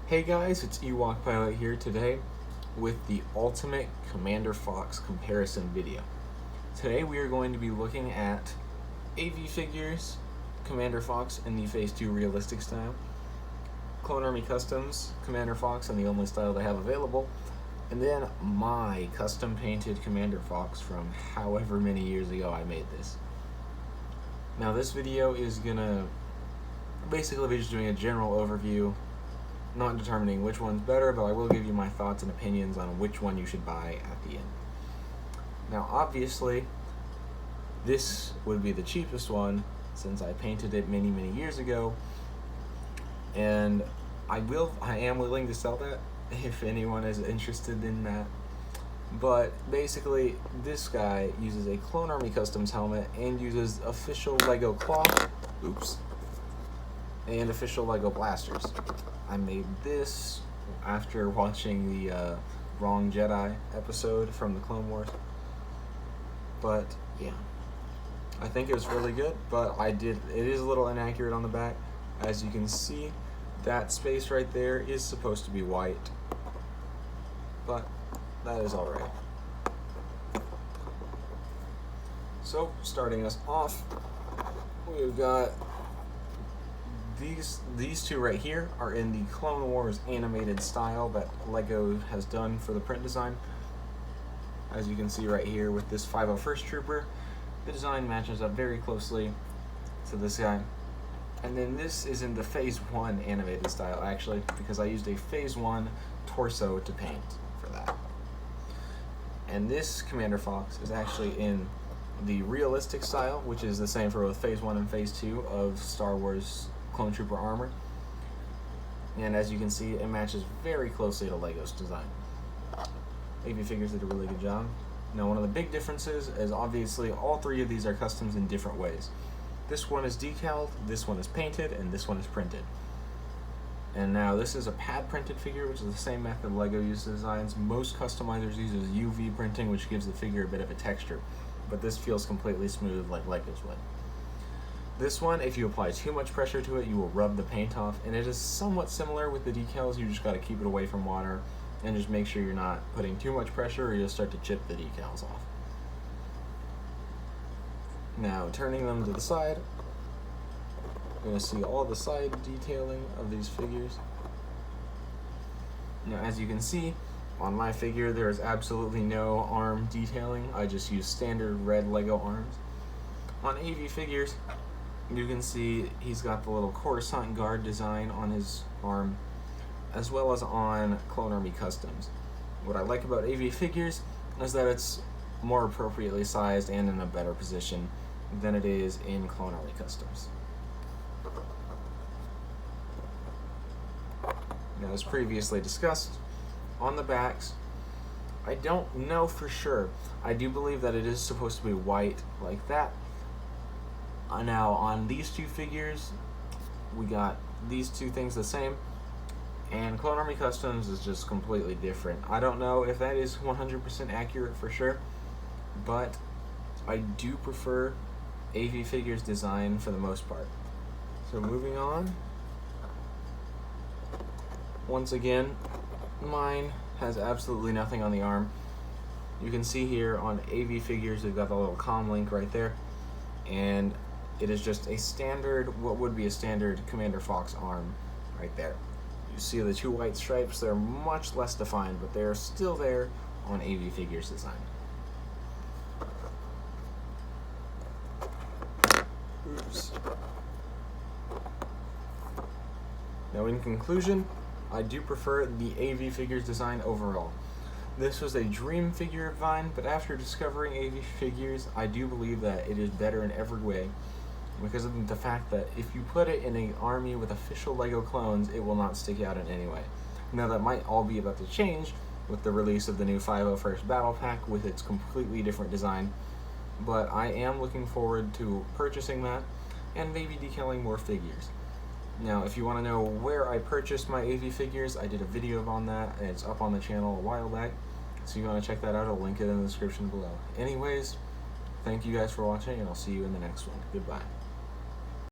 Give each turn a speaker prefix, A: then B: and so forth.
A: Hey guys, it's Ewok Pilot here today with the Ultimate Commander Fox comparison video. Today we are going to be looking at AV figures, Commander Fox in the Phase 2 realistic style, Clone Army Customs, Commander Fox in the only style they have available, and then my custom painted Commander Fox from however many years ago I made this. Now this video is gonna basically be just doing a general overview, not determining which one's better, but I will give you my thoughts and opinions on which one you should buy at the end. Now obviously this would be the cheapest one since I painted it many years ago, and I am willing to sell that if anyone is interested in that. But basically this guy uses a Clone Army Customs helmet and uses official Lego cloth, and official Lego blasters. I made this after watching the Wrong Jedi episode from the Clone Wars. But yeah, I think it was really good, but it is a little inaccurate on the back. As you can see, that space right there is supposed to be white, but that is alright. So starting us off, we've got these two right here are in the Clone Wars animated style that Lego has done for the print design. As you can see right here with this 501st Trooper, the design matches up very closely to this guy. And then this is in the Phase 1 animated style actually, because I used a Phase 1 torso to paint for that. And this Commander Fox is actually in the realistic style, which is the same for both Phase 1 and Phase 2 of Star Wars Clone Trooper armor. And as you can see, it matches very closely to Lego's design. AV Figures did a really good job. Now one of the big differences is obviously all three of these are customs in different ways. This one is decaled, this one is painted, and this one is printed. And now this is a pad printed figure, which is the same method Lego uses designs. Most customizers use UV printing, which gives the figure a bit of a texture, but this feels completely smooth like Lego's would. This one, if you apply too much pressure to it, you will rub the paint off, and it is somewhat similar with the decals. You just got to keep it away from water and just make sure you're not putting too much pressure or you'll start to chip the decals off. Now turning them to the side, you're going to see all the side detailing of these figures. Now as you can see, on my figure there is absolutely no arm detailing. I just use standard red Lego arms. On AV Figures, you can see he's got the little Coruscant guard design on his arm, as well as on Clone Army Customs. What I like about AV Figures is that it's more appropriately sized and in a better position than it is in Clone Army Customs. Now, as previously discussed, on the backs, I don't know for sure. I do believe that it is supposed to be white like that. Now on these two figures, we got these two things the same, and Clone Army Customs is just completely different. I don't know if that is 100% accurate for sure, but I do prefer AV Figures design for the most part. So moving on, once again, mine has absolutely nothing on the arm. You can see here on AV Figures they've got the little comm link right there, and it is just a standard, what would be a standard Commander Fox arm right there. You see the two white stripes, they're much less defined, but they're still there on AV Figures design. Oops. Now in conclusion, I do prefer the AV Figures design overall. This was a dream figure of mine, but after discovering AV Figures, I do believe that it is better in every way, because of the fact that if you put it in an army with official Lego clones, it will not stick out in any way. Now that might all be about to change with the release of the new 501st Battle Pack with its completely different design, but I am looking forward to purchasing that and maybe decaling more figures. Now if you want to know where I purchased my AV Figures, I did a video on that and it's up on the channel a while back, so if you want to check that out, I'll link it in the description below. Anyways, thank you guys for watching, and I'll see you in the next one. Goodbye.